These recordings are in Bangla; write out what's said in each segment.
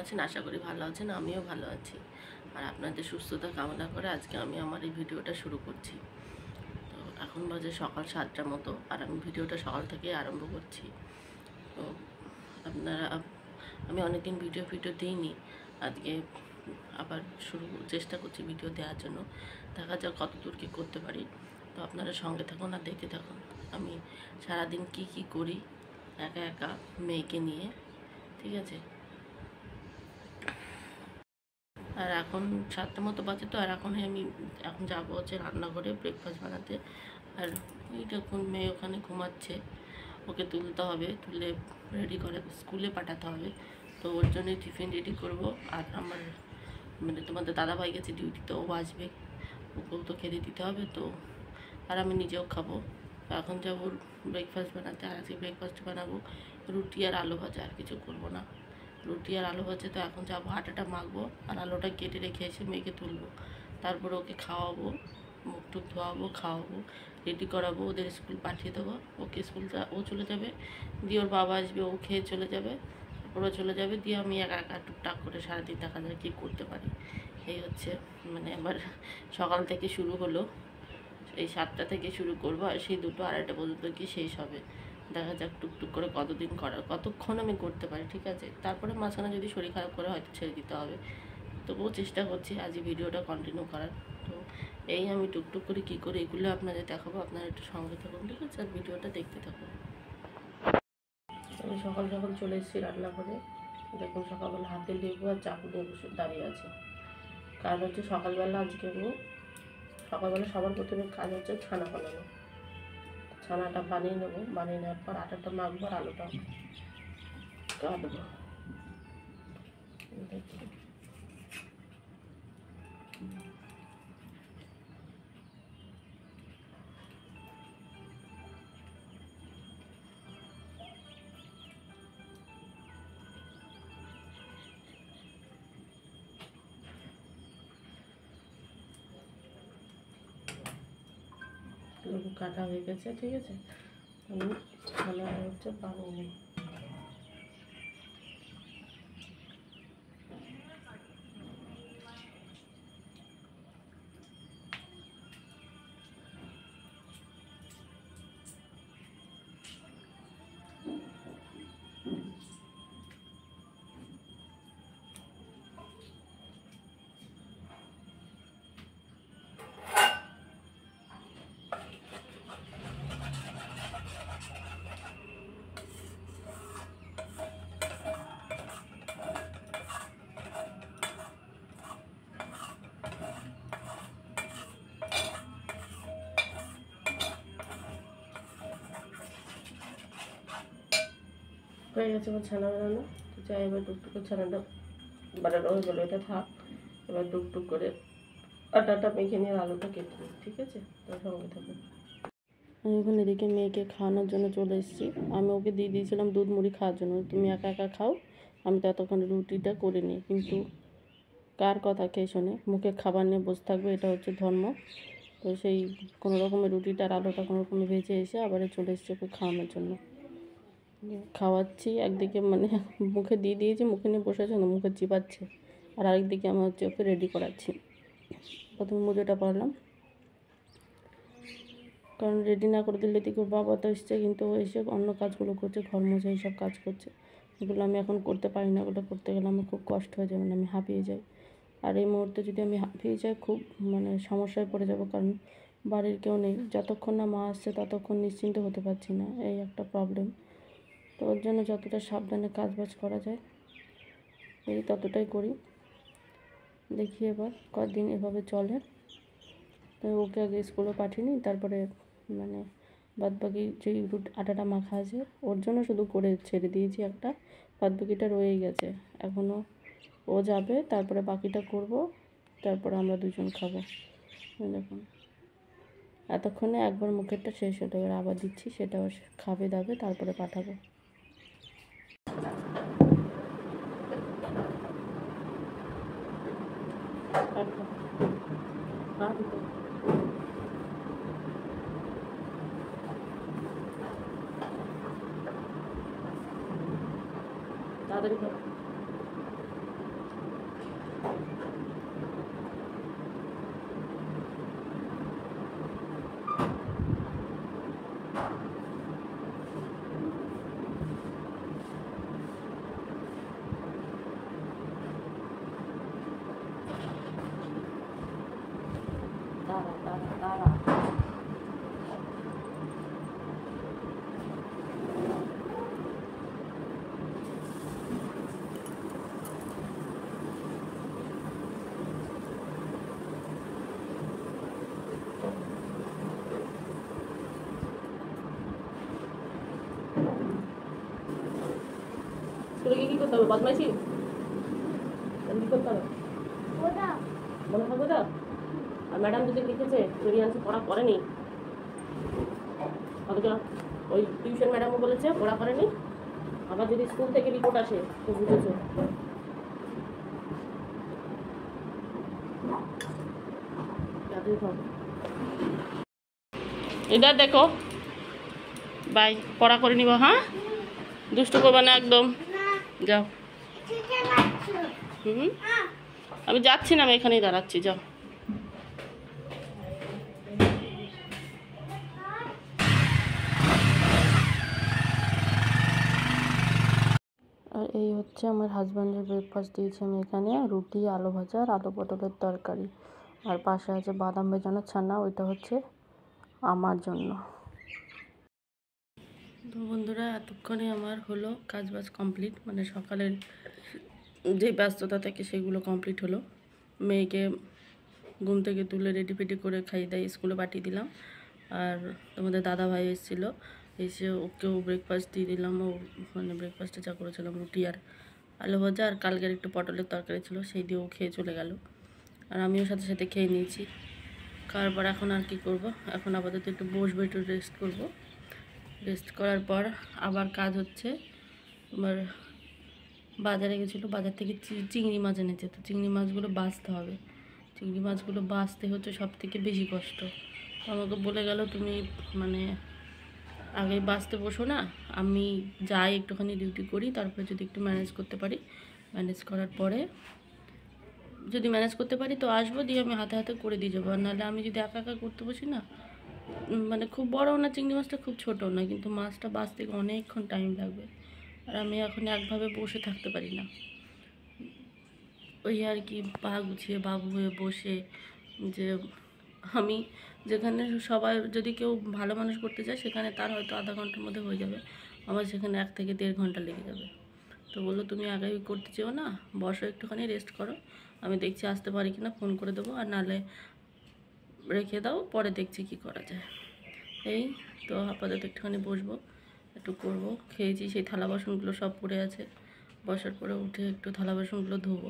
আছেন? আশা করি ভালো আছেন। আমিও ভালো আছি। আর আপনাদের সুস্থতা কামনা করে আজকে আমি আমার এই ভিডিওটা শুরু করছি। তো এখন বাজে সকাল 7টার মতো, আর আমি ভিডিওটা সকাল থেকেই আরম্ভ করছি। তো আপনারা আমি অনেকদিন ভিডিও দিইনি। আজকে আবার চেষ্টা করছি ভিডিও দেওয়ার জন্য। দেখা যাক কতদূর কী করতে পারি। তো আপনারা সঙ্গে থাকুন আর দেখতে থাকুন আমি সারাদিন কি করি একা একা মেয়েকে নিয়ে। ঠিক আছে? আর এখন 7টার মতো বাজে, তো আর এখন যাবো হচ্ছে রান্নাঘরে ব্রেকফাস্ট বানাতে। আর এই দেখুন মেয়ে ওখানে ঘুমাচ্ছে, ওকে তুলতে হবে, তুলে রেডি করে স্কুলে পাঠাতে হবে। তো ওর জন্যই টিফিন রেডি করব। আর আমার তোমাদের দাদাভাই গেছে ডিউটিতে, ও আসবে, ওকেও তো খেতে দিতে হবে। তো আর আমি নিজেও খাবো। এখন যাবো ব্রেকফাস্ট বানাতে। আর আজকে ব্রেকফাস্ট বানাবো রুটি আর আলু ভাজা, আর কিছু করবো না। রুটি আর আলু ভাজা। তো এখন যাবো আটাটা মাখবো আর আলুটা কেটে রেখে এসে মেয়েকে তুলবো, তারপর ওকে খাওয়াবো, মুখ টুক ধোয়াবো, খাওয়াবো, রেডি করাবো, ওদের স্কুল পাঠিয়ে দেবো। ওকে ও চলে যাবে, দিয়ে ওর বাবা আসবে, ও খেয়ে চলে যাবে, তারপর ও চলে যাবে, দিয়ে আমি একা একা টুকটাক করে সারাদিন দেখা যায় কী করতে পারি। এই হচ্ছে আবার সকাল থেকে শুরু হলো। এই 7টা থেকে শুরু করবো আর সেই 2টো 2:30 পর্যন্ত কি শেষ হবে। দেখা যাক টুকটুক করে কতক্ষণ আমি করতে পারি। ঠিক আছে? তারপরে মাঝখানে যদি শরীর খারাপ করে হয়তো ছেড়ে দিতে হবে। তবুও চেষ্টা করছি আজ ভিডিওটা কন্টিনিউ করার। তো এই আমি টুকটুক করে কী করে এগুলো আপনাদের দেখাবো, আপনারা একটু সঙ্গে থাকুন। ঠিক আছে? আর ভিডিওটা দেখতে থাকুন। আমি সকাল চলে এসেছি রান্না করে। দেখুন সকালবেলা হাতে লেবু আর চাকু নিয়ে বসে দাঁড়িয়ে আছে। কারণ হচ্ছে সকালবেলা সবার প্রথমে কাজ হচ্ছে ছানা বানানো। ছানাটা বানিয়ে নেবো, বানিয়ে নেওয়ার পর আটাটা মাখবো আর আলুটা কাটবো। লেবু কাটা হয়ে গেছে। ঠিক আছে? আমি ছানাটা হচ্ছে বানিয়ে নেব। হয়ে গেছে আমার ছানা বানানো। তো চাই এবার টুকটুক করে ছানাটা বানানো হয়ে গেলো, এটা থাক। এবার টুকটুক করে আটাটা মেখে নিয়ে আলুটা কেটে নিই। ঠিক আছে? তো সঙ্গে থাকুন। আমি এখন এদিকে মেয়েকে খাওয়ানোর জন্য চলে এসেছি। আমি ওকে দিয়ে দিয়েছিলাম দুধ মুড়ি খাওয়ার জন্য, তুমি একা একা খাও, আমি ততক্ষণে রুটিটা করে নিই। কিন্তু কার কথা কে শোনে, মুখে খাবার নিয়ে বসে থাকবে, এটা হচ্ছে ধর্ম। তো সেই কোনো রকমের রুটিটা আর আলুটা কোনো রকমে ভেজে এসে আবার চলে এসেছি ওকে খাওয়ানোর জন্য। খাওয়াচ্ছি, একদিকে মুখে দিয়ে দিয়েছি, মুখে নিয়ে বসেছে না, মুখে চিবাচ্ছে, আর আরেকদিকে আমি হচ্ছে ওকে রেডি করাচ্ছি। প্রথমে মুজোটা পারলাম, কারণ রেডি না করে দিলে দিকে ওর বাবা তো এসছে, কিন্তু ও এসে অন্য কাজগুলো করছে, ঘর মোছা এইসব কাজ করছে। এগুলো আমি এখন করতে পারি না, ওগুলো করতে গেলে আমার খুব কষ্ট হয়ে যায়, আমি হাঁপিয়ে যাই। আর এই মুহূর্তে যদি আমি হাঁপিয়ে যাই খুব সমস্যায় পড়ে যাব, কারণ বাড়ির কেউ নেই। যতক্ষণ না মা আসছে ততক্ষণ নিশ্চিন্ত হতে পারছি না, এই একটা প্রবলেম। তো ওর জন্য যতটা সাবধানে কাজবাজ করা যায় এই ততটাই করি। দেখি এবার কদিন এভাবে চলে। তো ওকে আগে স্কুলে পাঠিয়ে নিই, তারপরে বাদবাকি যেই আটাটা মাখা আছে ওর জন্য শুধু করে ছেড়ে দিয়েছি একটা, বাদবাকিটা রয়েই গেছে। এখনও ও যাবে, তারপরে বাকিটা করব, তারপরে আমরা দুজন খাবো। দেখুন এতক্ষণে একবার মুখেরটা শেষ হলো, এবার আবার দিচ্ছি, সেটাও খাবে দাবে, তারপরে পাঠাবো। তাড়াতাড়ি স্কুলে কি করতে হবে? বদমাইশি কি করতে হবে? মনে থাকবে তো? আর ম্যাডাম যদি লিখেছে রিয়ান্সি পড়া করেনি, অথচ ওই টিউশন ম্যাডামও বলেছে পড়া করেনি, আবার যদি স্কুল থেকে রিপোর্ট আসে তো বুঝেছো। ইদার দেখো বাই, পড়া করে নিব। হ্যাঁ, দুষ্টু করবে না একদম। যাও। আমি যাচ্ছি না, আমি এখানেই দাঁড়াচ্ছি। যাও। আর এই হচ্ছে আমার হাজব্যান্ডের ব্রেকফাস্ট দিয়েছি আমি এখানে, রুটি, আলু ভাজা আর আলু পটলের তরকারি, আর পাশে আছে বাদাম ভেজানো ছানা, ওইটা হচ্ছে আমার জন্য। তো বন্ধুরা, এতক্ষণে আমার হলো কাজবাজ কমপ্লিট, মানে সকালের যে ব্যস্ততা থাকে সেগুলো কমপ্লিট হলো। মেয়েকে ঘুম থেকে তুলে রেডি ফেডি করে খাইয়ে দাইয়ে স্কুলে পাঠিয়ে দিলাম। আর তোমাদের দাদা ভাই এসেছিলো, এসে ওকেও ব্রেকফাস্ট দিয়ে দিলাম। ও মানে ব্রেকফাস্টে যা করেছিলাম রুটি আর আলু ভাজা, আর কালকের একটু পটলের তরকারি ছিল, সেই দিয়েও খেয়ে চলে গেল। আর আমিও সাথে সাথে খেয়ে নিয়েছি। খাওয়ার পর এখন আর কি করব, এখন আপাতত একটু বসবো, একটু রেস্ট করব। রেস্ট করার পর আবার কাজ হচ্ছে। আমার বাজারে গেছিলো, বাজার থেকে চিংড়ি মাছ এনেছে, তো চিংড়ি মাছগুলো বাছতে হবে। চিংড়ি মাছগুলো বাছতে হচ্ছে সব থেকে বেশি কষ্ট। আমাকে বলে গেল তুমি মানে আগে বাছতে বসো না, আমি যাই একটুখানি ডিউটি করি, তারপরে যদি একটু ম্যানেজ করতে পারি, ম্যানেজ করার পরে যদি ম্যানেজ করতে পারি তো আসবো, দিয়ে আমি হাতে হাতে করে দিয়ে যাবো। আর নাহলে আমি যদি একা একা করতে বসি না, মানে খুব বড়ও না চিংড়ি মাছটা, খুব ছোটো না, কিন্তু মাছটা বাছতে অনেকক্ষণ টাইম লাগবে। আর আমি এখন একভাবে বসে থাকতে পারি না, ওই আর কি পা গুছিয়ে বাবু হয়ে বসে, যে আমি যেখানে সবাই যদি কেউ ভালো মানুষ করতে চায় সেখানে তার হয়তো আধা ঘন্টার মধ্যে হয়ে যাবে, আমার সেখানে 1 থেকে 1.5 ঘন্টা লেগে যাবে। তো বললো তুমি আগে করতে চেও না, বসো একটুখানি রেস্ট করো, আমি দেখছি আসতে পারি কিনা, ফোন করে দেবো, আর নাহলে রেখে দাও, পরে দেখছি কি করা যায়। এই তো আপাতত একটুখানি বসবো, একটু করবো। খেয়েছি, সেই থালা বাসনগুলো সব পড়ে আছে, বসার পরে উঠে একটু থালা বাসনগুলো ধোবো,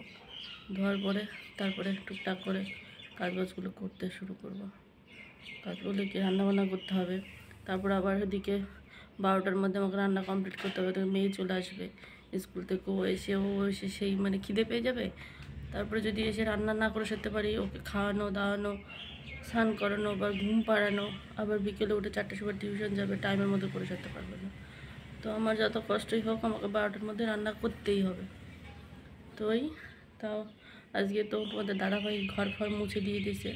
ধোয়ার পরে তারপরে টুকটাক করে কাজবাজগুলো করতে শুরু করবো। কাজগুলো কি রান্নাবান্না করতে হবে, তারপর আবার ওদিকে 12টার মধ্যে আমাকে রান্না কমপ্লিট করতে হবে। তো মেয়ে চলে আসবে স্কুল থেকে, ও এসে সেই মানে খিদে পেয়ে যাবে। তারপরে যদি এসে রান্না না করে সেরতে পারি, ওকে খাওয়ানো দাওয়ানো, স্নান করানো, আবার ঘুম পাড়ানো, আবার বিকেলে উঠে 4টার সময় টিউশন যাবে, টাইমের মধ্যে করে সারতে পারবে না। তো আমার যত কষ্টই হোক আমাকে 12টার মধ্যে রান্না করতেই হবে। তো তাও আজকে তো তোমাদের দাদাভাই ঘর মুছে দিয়ে দিয়েছে,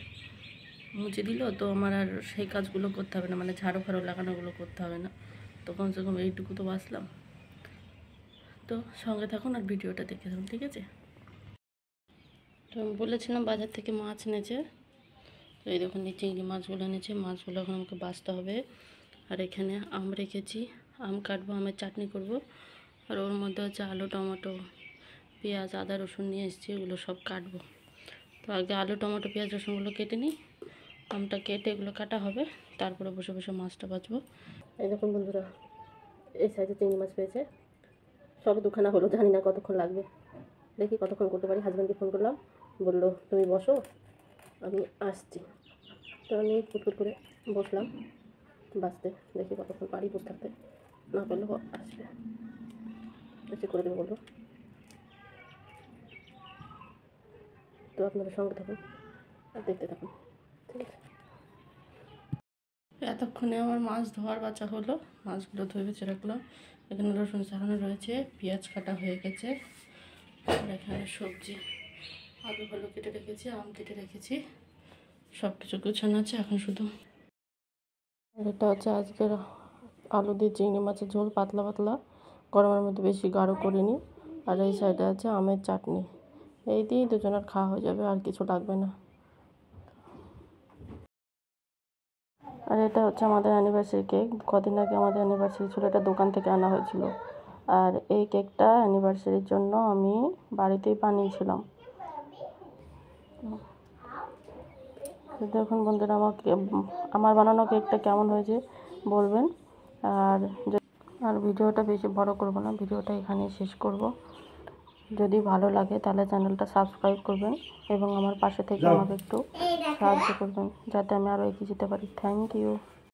মুছে দিল, তো আমার আর সেই কাজগুলো করতে হবে না, মানে ঝাড়ু ফাড়ু লাগানোগুলো করতে হবে না। তো কমসে কম এইটুকু তো বাঁচলাম। তো সঙ্গে থাকুন আর ভিডিওটা দেখে থাকুন, ঠিক আছে? তো আমি বলেছিলাম বাজার থেকে মাছ এনেছে, তো এই দেখুন এই চিংড়ি মাছগুলো এনেছে, মাছগুলো এখন আমাকে বাছতে হবে। আর এখানে আম রেখেছি, আম কাটবো, আমের চাটনি করব। আর ওর মধ্যে হচ্ছে আলু, টমেটো, পেঁয়াজ, আদা, রসুন নিয়ে এসেছি, এগুলো সব কাটবো। তো আগে আলু, টমেটো, পেঁয়াজ, রসুনগুলো কেটে নিই, আমটা কেটে এগুলো কাটা হবে, তারপরে বসে বসে মাছটা বাছবো। এই দেখুন বন্ধুরা, এই সাইজে চিংড়ি মাছ পেয়েছে, সব দুখানা হলো, জানি না কতক্ষণ লাগবে, দেখি কতক্ষণ করতে পারি। হাজব্যান্ডকে ফোন করলাম, বললো তুমি বসো আমি আসছি। তো আমি ফুটফুট করে বসলাম বাঁচতে, দেখি কতক্ষণ পারি বসে থাকতে, না পারলেও আসবে, এসে করে দেবো বলবো। তো আপনারা সঙ্গে থাকুন আর দেখতে থাকুন, ঠিক আছে? এতক্ষণে আমার মাছ ধোয়ার বাচ্চা হলো, মাছগুলো ধুয়ে বেছে রাখলাম। এখানে রসুন ছাড়ানো রয়েছে, পেঁয়াজ কাটা হয়ে গেছে, আর এখানে সবজি আলু ভালো কেটে রেখেছি, আম কেটে রেখেছি, সব কিছু গোছানো আছে। এখন শুধু এটা হচ্ছে আজকের আলু দিয়ে চিংড়ি মাছের ঝোল, পাতলা পাতলা, গরমের মধ্যে বেশি গাঢ় করিনি। আর এই সাইডে আছে আমের চাটনি। এই দিয়েই দুজনের খাওয়া হয়ে যাবে, আর কিছু লাগবে না। আর এটা হচ্ছে আমাদের অ্যানিভার্সারি কেক। কদিন আগে আমাদের অ্যানিভার্সারি ছিল, এটা দোকান থেকে আনা হয়েছিল। আর এই কেকটা অ্যানিভার্সারির জন্য আমি বাড়িতেই বানিয়েছিলাম। দেখুন বন্ধুরা, আমার বানানো কেকটা কেমন হয়েছে বলবেন। আর আর ভিডিওটা বেশি বড় করব না, ভিডিওটা এখানেই শেষ করব। যদি ভালো লাগে তাহলে চ্যানেলটা সাবস্ক্রাইব করবেন এবং আমার পাশে থেকে আমাকে একটু সাহায্য করবেন, যাতে আমি আরও এগিয়ে যেতে পারি। Thank you.